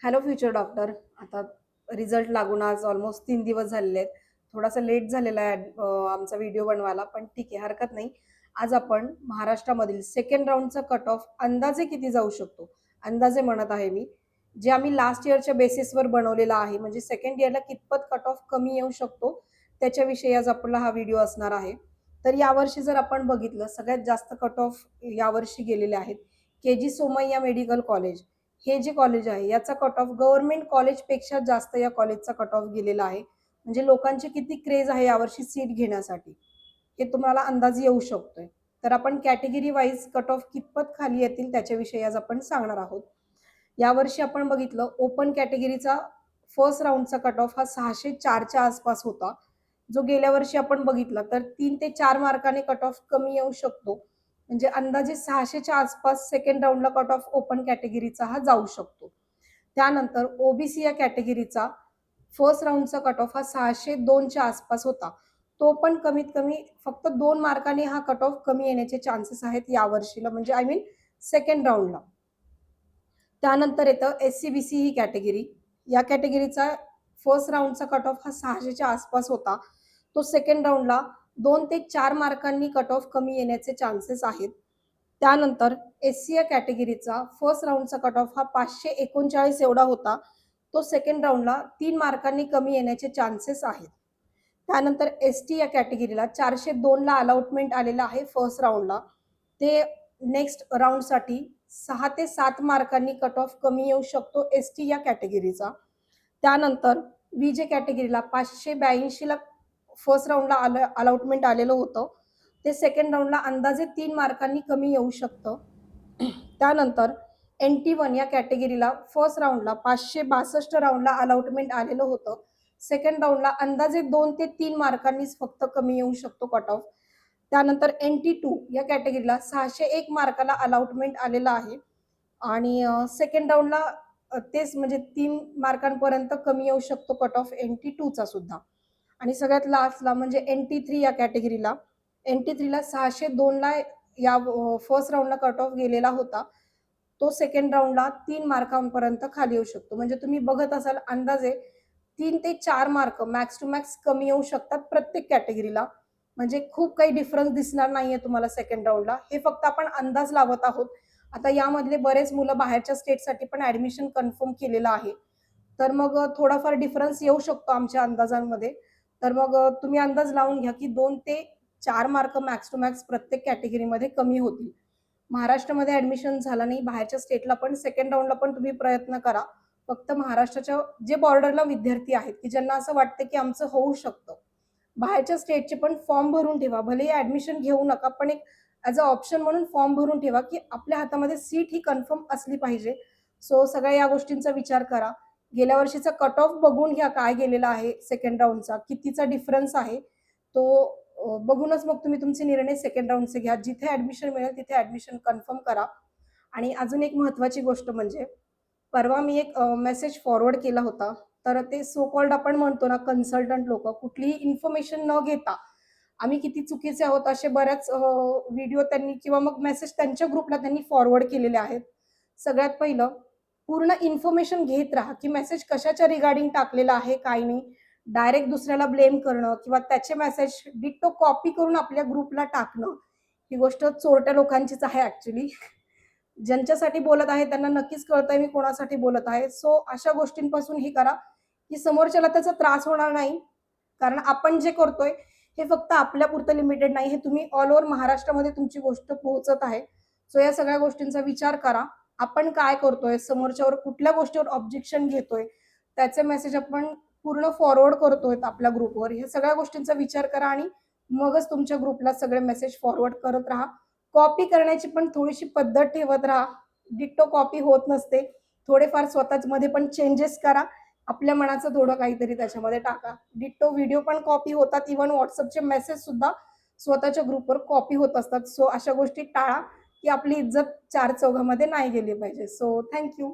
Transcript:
Hello future doctor. आता result लागून आज ऑलमोस्ट 3 दिवस झालेले आहेत. थोडासा लेट झालेला आहे आमचा व्हिडिओ बनवायला, पण ठीक आहे, हरकत नाही. आज आपण महाराष्ट्रामधील सेकंड राऊंडचा कट ऑफ अंदाजे किती जाऊ शकतो, अंदाजे म्हणत आहे मी, जे आम्ही लास्ट इयरच्या बेसिसवर बनवलेला आहे, म्हणजे सेकंड इयरला कितपत कट ऑफ कमी येऊ शकतो त्याच्याविषयी आज आपला हा व्हिडिओ असणार आहे. तर यावर्षी जर आपण बघितलं, सगळ्यात जास्त कट ऑफ यावर्षी गेलेले आहेत के जी सोमय्या मेडिकल कॉलेज. हे जे कॉलेज आहे याचा कट ऑफ गव्हर्नमेंट कॉलेजपेक्षा जास्त या कॉलेजचा कट ऑफ गेलेला आहे. म्हणजे लोकांची किती क्रेज आहे यावर्षी सीट घेण्यासाठी हे तुम्हाला अंदाज येऊ शकतोय. तर आपण कॅटेगरी वाईज कट ऑफ कितपत खाली येतील त्याच्याविषयी आज आपण सांगणार आहोत. यावर्षी आपण बघितलं, ओपन कॅटेगरीचा फर्स्ट राऊंडचा कट ऑफ हा 604च्या आसपास होता. जो गेल्या वर्षी आपण बघितला तर 3 ते 4 मार्काने कट ऑफ कमी येऊ शकतो. म्हणजे अंदाजे 600च्या आसपास सेकंड राऊंडला कट ऑफ ओपन कॅटेगरीचा हा जाऊ शकतो. त्यानंतर ओबीसी या कॅटेगरीचा फर्स्ट राऊंडचा कट ऑफ हा 602च्या आसपास होता. तो पण कमीत कमी फक्त 2 मार्काने हा कट ऑफ कमी येण्याचे चान्सेस आहेत यावर्षीला, म्हणजे आय मीन सेकंड राऊंडला. त्यानंतर येतं एससीबीसी ही कॅटेगरी. या कॅटेगरीचा फर्स्ट राऊंडचा कट ऑफ हा 600च्या आसपास होता. तो सेकंड राऊंडला 2 ते 4 मार्कांनी कट ऑफ कमी येण्याचे चान्सेस आहेत. त्यानंतर एससी या कॅटेगरीचा फर्स्ट राऊंडचा कट ऑफ हा 539 एवढा होता. तो सेकंड राऊंडला 3 मार्कांनी कमी येण्याचे चान्सेस आहेत. त्यानंतर एसटी या कॅटेगरीला 402ला अलॉटमेंट आलेला आहे फर्स्ट राऊंडला. ते नेक्स्ट राऊंडसाठी 6 ते 7 मार्कांनी कट ऑफ कमी येऊ शकतो एसटी या कॅटेगरीचा. त्यानंतर जे कॅटेगरीला 582ला फर्स्ट राऊंडला अलॉटमेंट आलेलं होतं, ते सेकंड राऊंडला अंदाजे 3 मार्कांनी कमी येऊ शकतं. त्यानंतर NT1 या कॅटेगरीला फर्स्ट राऊंडला 562 राऊंडला अलॉटमेंट आलेलं होतं. सेकंड राऊंडला अंदाजे 2 ते 3 मार्कांनीच फक्त कमी येऊ शकतो कट ऑफ. त्यानंतर NT2 या कॅटेगरीला 601 मार्काला अलॉटमेंट आलेलं आहे आणि सेकंड राऊंडला तेच म्हणजे 3 मार्कांपर्यंत कमी येऊ शकतो कट ऑफ NT2चा सुद्धा. आणि सगळ्यात लास्टला म्हणजे NT3 या कॅटेगरीला, NT3ला 602ला या फर्स्ट राऊंडला कट ऑफ गेलेला होता. तो सेकंड राऊंडला 3 मार्कांपर्यंत खाली येऊ शकतो. म्हणजे तुम्ही बघत असाल अंदाजे 3 ते 4 मार्क मॅक्स टू मॅक्स कमी येऊ शकतात प्रत्येक कॅटेगरीला. म्हणजे खूप काही डिफरन्स दिसणार नाहीये तुम्हाला सेकंड राऊंडला. हे फक्त आपण अंदाज लावत आहोत. आता यामधले बरेच मुलं बाहेरच्या स्टेटसाठी पण ऍडमिशन कन्फर्म केलेलं आहे. तर मग थोडाफार डिफरन्स येऊ शकतो आमच्या अंदाजांमध्ये. तर मग तुम्ही अंदाज लावून घ्या की 2 ते 4 मार्क मॅक्स टू मॅक्स प्रत्येक कॅटेगरीमध्ये कमी होतील. महाराष्ट्रामध्ये ऍडमिशन झालं नाही, बाहेरच्या स्टेटला पण सेकंड राऊंडला पण तुम्ही प्रयत्न करा. फक्त महाराष्ट्राच्या जे बॉर्डरला विद्यार्थी आहेत की ज्यांना असं वाटतं की आमचं होऊ शकतं, बाहेरच्या स्टेटचे पण फॉर्म भरून ठेवा. भलेही ऍडमिशन घेऊ नका, पण एक ॲज अ ऑप्शन म्हणून फॉर्म भरून ठेवा की आपल्या हातामध्ये सीट ही कन्फर्म असली पाहिजे. सो सगळ्या या गोष्टींचा विचार करा. गेल्या वर्षीचा कट ऑफ बघून घ्या काय गेलेला आहे सेकंड राऊंडचा, कितीचा डिफरन्स आहे तो बघूनच मग तुम्ही तुमचे निर्णय सेकंड राऊंडचे घ्या. जिथे ऍडमिशन मिळेल तिथे ऍडमिशन कन्फर्म करा. आणि अजून एक महत्वाची गोष्ट म्हणजे परवा मी एक मेसेज फॉरवर्ड केला होता. तर ते सो कॉल्ड आपण म्हणतो ना कन्सल्टंट लोक, कुठलीही इन्फॉर्मेशन न घेता आम्ही किती चुकीचे आहोत असे बऱ्याच व्हिडिओ त्यांनी किंवा मग मेसेज त्यांच्या ग्रुपला त्यांनी फॉरवर्ड केलेले आहेत. सगळ्यात पहिलं, पूर्ण इन्फॉर्मेशन घेत राहा की मेसेज कशाच्या रिगार्डिंग टाकलेला आहे काय नाही. डायरेक्ट दुसऱ्याला ब्लेम करणं किंवा त्याचे मेसेज डिट्टो कॉपी करून आपल्या ग्रुपला टाकणं, ही गोष्ट चोरट्या लोकांचीच आहे ऍक्च्युली. ज्यांच्यासाठी बोलत आहे त्यांना नक्कीच कळतंय मी कोणासाठी बोलत आहे. सो अशा गोष्टींपासून हे करा की समोरच्याला त्याचा त्रास होणार नाही. कारण आपण जे करतोय हे फक्त आपल्यापुरतं लिमिटेड नाही, हे तुम्ही ऑल ओव्हर महाराष्ट्रामध्ये तुमची गोष्ट पोहोचत आहे. सो या सगळ्या गोष्टींचा विचार करा. आपण काय करतोय, समोरच्यावर कुठल्या गोष्टीवर ऑब्जेक्शन घेतोय, त्याचे मेसेज आपण पूर्ण फॉरवर्ड करतोय आपल्या ग्रुपवर, हे सगळ्या गोष्टींचा विचार करा आणि मगच तुमच्या ग्रुपला सगळे मेसेज फॉरवर्ड करत राहा. कॉपी करण्याची पण थोडीशी पद्धत ठेवत राहा. डिट्टो कॉपी होत नसते. थोडेफार स्वतःच मध्ये पण चेंजेस करा. आपल्या मनाचं थोडं काहीतरी त्याच्यामध्ये टाका. डिट्टो व्हिडिओ पण कॉपी होतात. इव्हन व्हॉट्सअपचे मेसेज सुद्धा स्वतःच्या ग्रुपवर कॉपी होत असतात. सो अशा गोष्टी टाळा की आपली इज्जत चार चौघामध्ये नाही गेली पाहिजे. So thank you.